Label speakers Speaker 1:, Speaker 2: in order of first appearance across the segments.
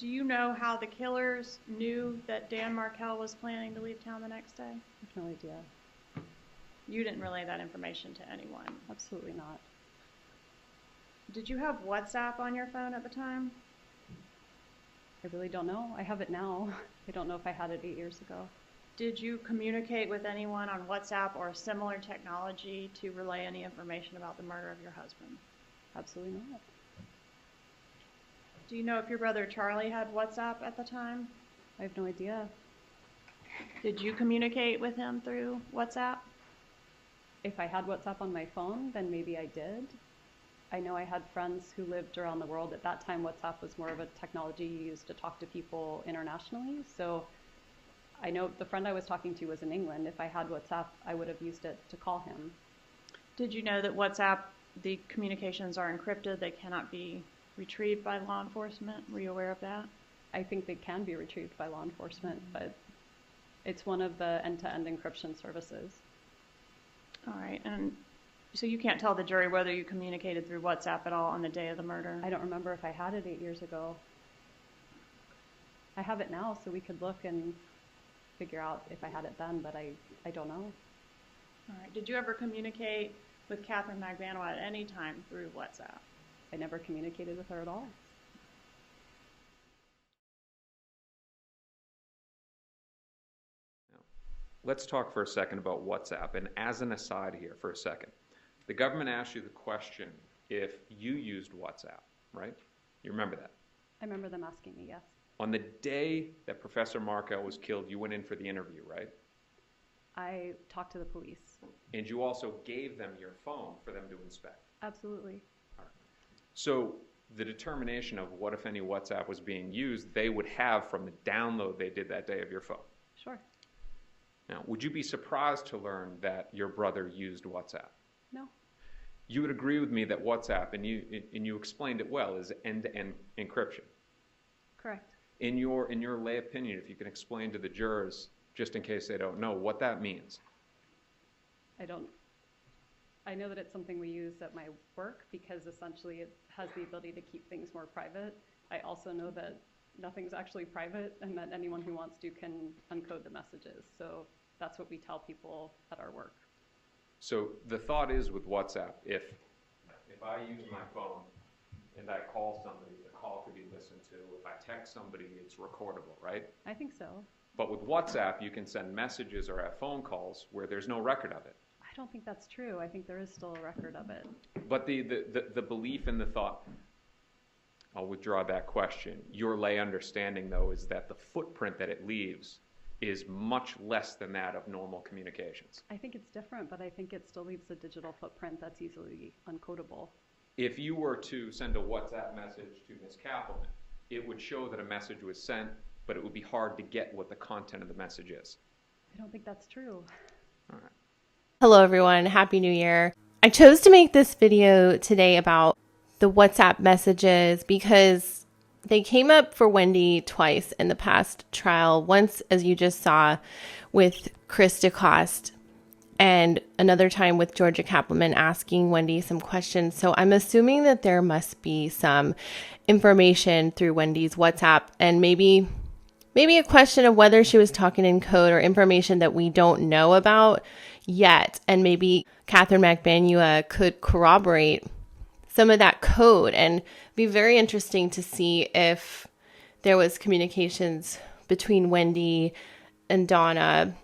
Speaker 1: Do you know how the killers knew that Dan Markel was planning to leave town the next day?
Speaker 2: I have no idea.
Speaker 1: You didn't relay that information to anyone?
Speaker 2: Absolutely not.
Speaker 1: Did you have WhatsApp on your phone at the time?
Speaker 2: I really don't know. I have it now. I don't know if I had it 8 years ago.
Speaker 1: Did you communicate with anyone on WhatsApp or similar technology to relay any information about the murder of your husband?
Speaker 2: Absolutely not.
Speaker 1: Do you know if your brother Charlie had WhatsApp at the time?
Speaker 2: I have no idea.
Speaker 1: Did you communicate with him through WhatsApp?
Speaker 2: If I had WhatsApp on my phone, then maybe I did. I know I had friends who lived around the world. At that time, WhatsApp was more of a technology you used to talk to people internationally. So I know the friend I was talking to was in England. If I had WhatsApp, I would have used it to call him.
Speaker 1: Did you know that WhatsApp, the communications are encrypted, they cannot be retrieved by law enforcement? Were you aware of that?
Speaker 2: I think they can be retrieved by law enforcement, but it's one of the end-to-end encryption services.
Speaker 1: All right, and so you can't tell the jury whether you communicated through WhatsApp at all on the day of the murder?
Speaker 2: I don't remember if I had it 8 years ago. I have it now, so we could look and figure out if I had it then, but I don't know.
Speaker 1: All right, did you ever communicate with Katherine Magbanua at any time through WhatsApp?
Speaker 2: I never communicated with her at all.
Speaker 3: Let's talk for a second about WhatsApp. And as an aside here for a second, the government asked you the question if you used WhatsApp, right? You remember that?
Speaker 2: I remember them asking me, yes.
Speaker 3: On the day that Professor Markel was killed, you went in for the interview, right?
Speaker 2: I talked to the police.
Speaker 3: And you also gave them your phone for them to inspect.
Speaker 2: Absolutely.
Speaker 3: All right. So the determination of what, if any, WhatsApp was being used, they would have from the download they did that day of your phone.
Speaker 2: Sure.
Speaker 3: Now, would you be surprised to learn that your brother used WhatsApp?
Speaker 2: No.
Speaker 3: You would agree with me that WhatsApp, and you explained it well, is end-to-end encryption.
Speaker 2: Correct.
Speaker 3: In your lay opinion, if you can explain to the jurors, just in case they don't know, what that means.
Speaker 2: I know that it's something we use at my work because essentially it has the ability to keep things more private. I also know that nothing's actually private and that anyone who wants to can uncode the messages. So that's what we tell people at our work.
Speaker 3: So the thought is with WhatsApp, if I use my phone and I call somebody, the call could be listened to. If I text somebody, it's recordable, right?
Speaker 2: I think so.
Speaker 3: But with WhatsApp, you can send messages or have phone calls where there's no record of it.
Speaker 2: I don't think that's true. I think there is still a record of it.
Speaker 3: But the belief and the thought, I'll withdraw that question. Your lay understanding, though, is that the footprint that it leaves is much less than that of normal communications.
Speaker 2: I think it's different, but I think it still leaves a digital footprint that's easily uncodable.
Speaker 3: If you were to send a WhatsApp message to Ms. Kappelman, it would show that a message was sent, but it would be hard to get what the content of the message is.
Speaker 2: I don't think that's true.
Speaker 3: All right.
Speaker 4: Hello everyone, Happy New Year. I chose to make this video today about the WhatsApp messages because they came up for Wendy twice in the past trial. Once, as you just saw, with Chris DeCoste, and another time with Georgia Kappelman asking Wendy some questions. So I'm assuming that there must be some information through Wendy's WhatsApp and maybe a question of whether she was talking in code or information that we don't know about yet. And maybe Katherine Magbanua could corroborate some of that code, and be very interesting to see if there was communications between Wendy and Donna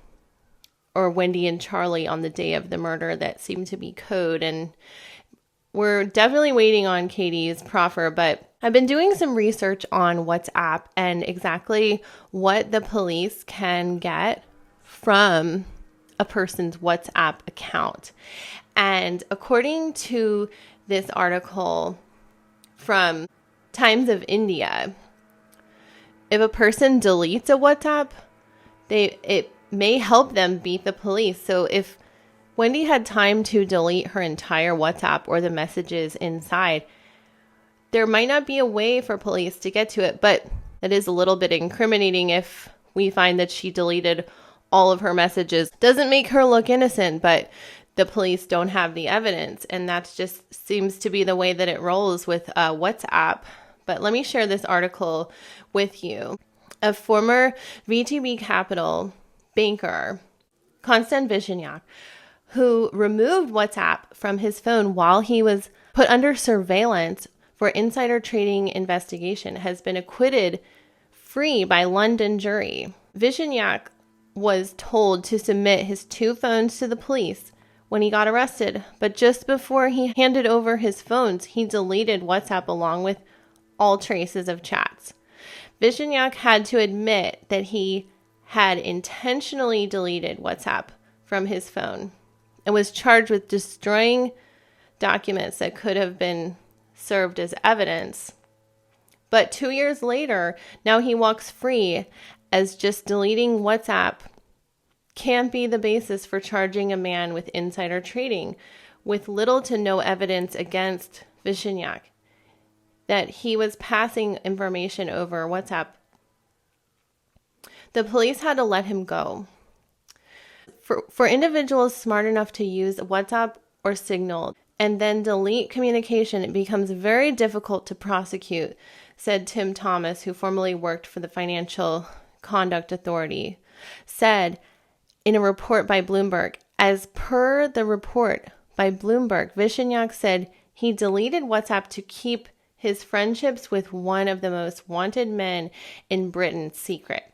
Speaker 4: or Wendy and Charlie on the day of the murder that seemed to be code. And we're definitely waiting on Katie's proffer, but I've been doing some research on WhatsApp and exactly what the police can get from a person's WhatsApp account. And according to this article from Times of India, if a person deletes a WhatsApp, it may help them beat the police. So if Wendy had time to delete her entire WhatsApp or the messages inside, there might not be a way for police to get to it, but it is a little bit incriminating if we find that she deleted all of her messages. Doesn't make her look innocent, but the police don't have the evidence, and that just seems to be the way that it rolls with WhatsApp. but let me share this article with you. A former VTB Capital banker, Konstan Vishniak, who removed WhatsApp from his phone while he was put under surveillance for insider trading investigation, has been acquitted free by London jury. Vishniak was told to submit his 2 phones to the police when he got arrested, but just before he handed over his phones, he deleted WhatsApp along with all traces of chats. Vishniak had to admit that he had intentionally deleted WhatsApp from his phone and was charged with destroying documents that could have been served as evidence. But 2 years later, now he walks free, as just deleting WhatsApp can't be the basis for charging a man with insider trading, with little to no evidence against Vishniak that he was passing information over WhatsApp. The police had to let him go. For individuals smart enough to use WhatsApp or Signal and then delete communication, it becomes very difficult to prosecute, said Tim Thomas, who formerly worked for the Financial Conduct Authority, said in a report by Bloomberg. As per the report by Bloomberg, Vishniak said he deleted WhatsApp to keep his friendships with one of the most wanted men in Britain secret.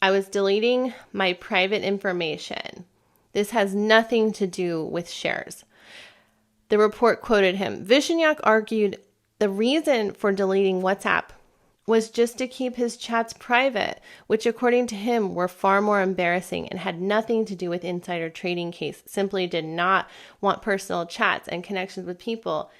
Speaker 4: I was deleting my private information. This has nothing to do with shares. The report quoted him. Vishniak argued the reason for deleting WhatsApp was just to keep his chats private, which according to him were far more embarrassing and had nothing to do with insider trading case. Simply did not want personal chats and connections with people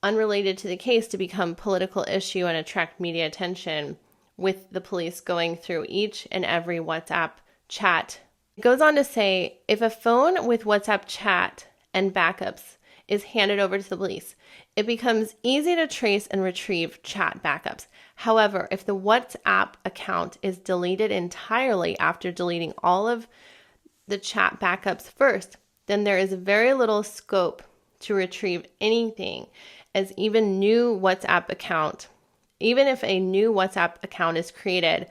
Speaker 4: unrelated to the case to become political issue and attract media attention, with the police going through each and every WhatsApp chat. It goes on to say, if a phone with WhatsApp chat and backups is handed over to the police, it becomes easy to trace and retrieve chat backups. However, if the WhatsApp account is deleted entirely after deleting all of the chat backups first, then there is very little scope to retrieve anything, as even if a new WhatsApp account is created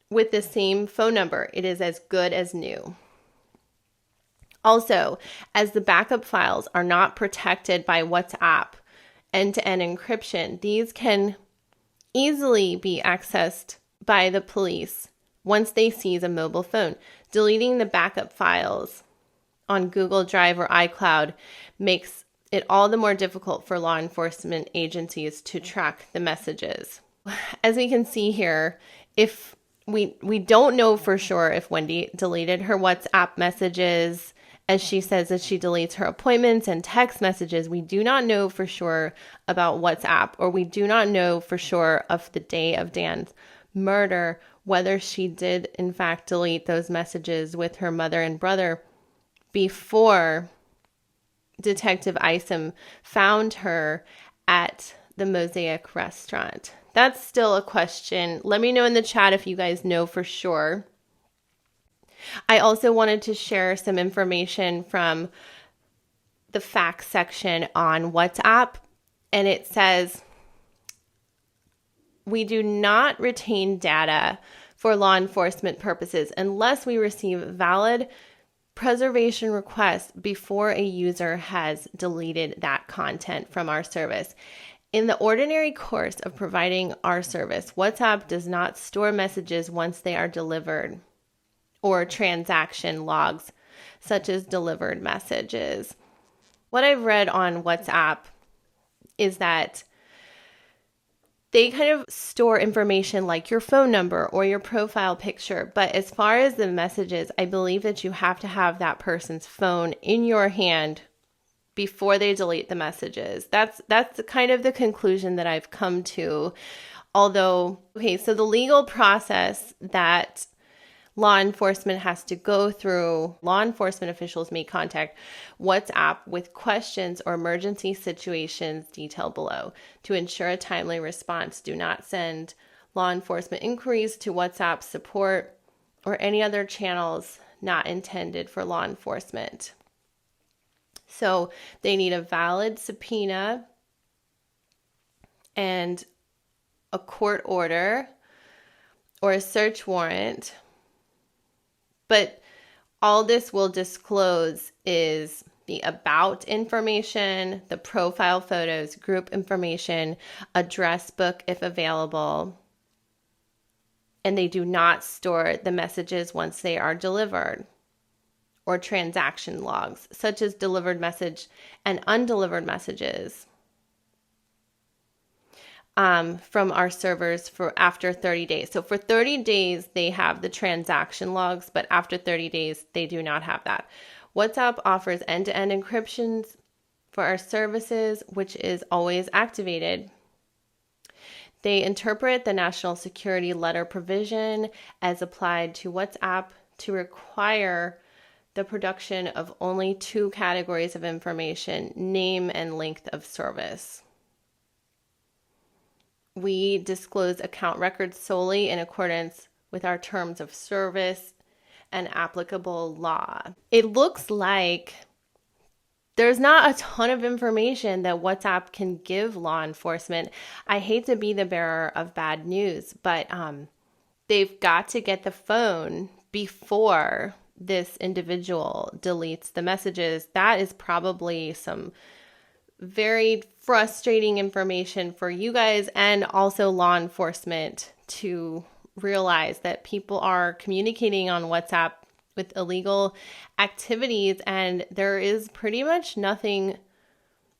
Speaker 4: with the same phone number, it is as good as new. Also, as the backup files are not protected by WhatsApp end-to-end encryption, these can easily be accessed by the police once they seize a mobile phone. Deleting the backup files on Google Drive or iCloud makes it all the more difficult for law enforcement agencies to track the messages. As we can see here, if we don't know for sure if Wendy deleted her WhatsApp messages, as she says that she deletes her appointments and text messages. We do not know for sure about WhatsApp, or we do not know for sure of the day of Dan's murder, whether she did in fact delete those messages with her mother and brother before Detective Isom found her at the Mosaic restaurant. That's still a question. Let me know in the chat if you guys know for sure. I also wanted to share some information from the facts section on WhatsApp, and it says, we do not retain data for law enforcement purposes unless we receive valid preservation requests before a user has deleted that content from our service. In the ordinary course of providing our service, WhatsApp does not store messages once they are delivered, or transaction logs, such as delivered messages. What I've read on WhatsApp is that they kind of store information like your phone number or your profile picture. But as far as the messages, I believe that you have to have that person's phone in your hand before they delete the messages. That's kind of the conclusion that I've come to. Although, okay, so the legal process that law enforcement has to go through, law enforcement officials may contact WhatsApp with questions or emergency situations detailed below. To ensure a timely response, do not send law enforcement inquiries to WhatsApp support or any other channels not intended for law enforcement. So they need a valid subpoena, and a court order or a search warrant. But all this will disclose is the about information, the profile photos, group information, address book if available. And they do not store the messages once they are delivered, or transaction logs, such as delivered message and undelivered messages from our servers for after 30 days. So for 30 days, they have the transaction logs, but after 30 days, they do not have that. WhatsApp offers end-to-end encryptions for our services, which is always activated. They interpret the national security letter provision as applied to WhatsApp to require the production of only 2 categories of information, name and length of service. We disclose account records solely in accordance with our terms of service and applicable law. It looks like there's not a ton of information that WhatsApp can give law enforcement. I hate to be the bearer of bad news, but they've got to get the phone before this individual deletes the messages. That is probably some very frustrating information for you guys and also law enforcement to realize that people are communicating on WhatsApp with illegal activities, and there is pretty much nothing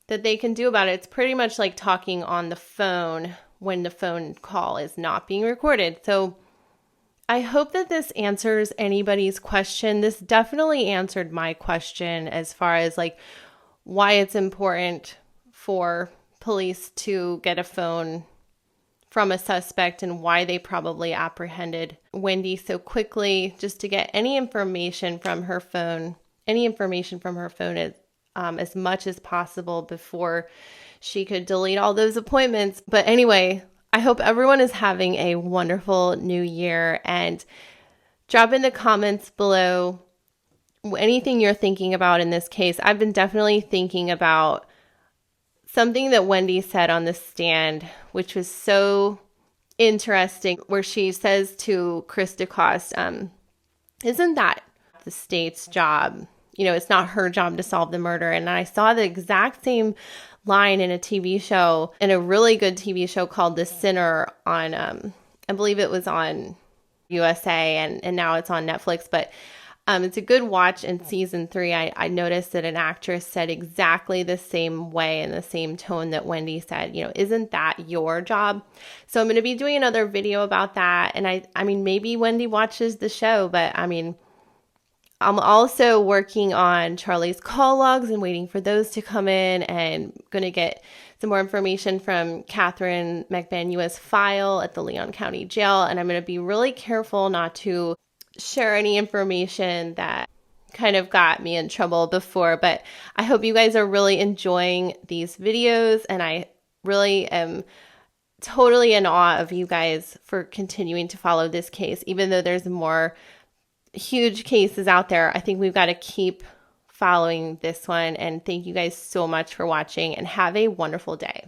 Speaker 4: that they can do about it. It's pretty much like talking on the phone when the phone call is not being recorded. So I hope that this answers anybody's question. This definitely answered my question as far as like why it's important for police to get a phone from a suspect and why they probably apprehended Wendy so quickly, just to get any information from her phone as much as possible before she could delete all those appointments. But anyway, I hope everyone is having a wonderful new year, and drop in the comments below anything you're thinking about in this case. I've been definitely thinking about something that Wendy said on the stand, which was so interesting, where she says to Chris DeCoste, isn't that the state's job? You know, it's not her job to solve the murder. And I saw the exact same line in a TV show, in a really good TV show called The Sinner on, I believe it was on USA, and now it's on Netflix, but it's a good watch. In season 3, I noticed that an actress said exactly the same way in the same tone that Wendy said, you know, isn't that your job? So I'm going to be doing another video about that. And I mean, maybe Wendy watches the show, but I mean, I'm also working on Charlie's call logs and waiting for those to come in, and going to get some more information from Katherine Magbanua's file at the Leon County Jail. And I'm going to be really careful not to share any information that kind of got me in trouble before, but I hope you guys are really enjoying these videos, and I really am totally in awe of you guys for continuing to follow this case. Even though there's more huge cases out there, I think we've got to keep following this one, and thank you guys so much for watching, and have a wonderful day.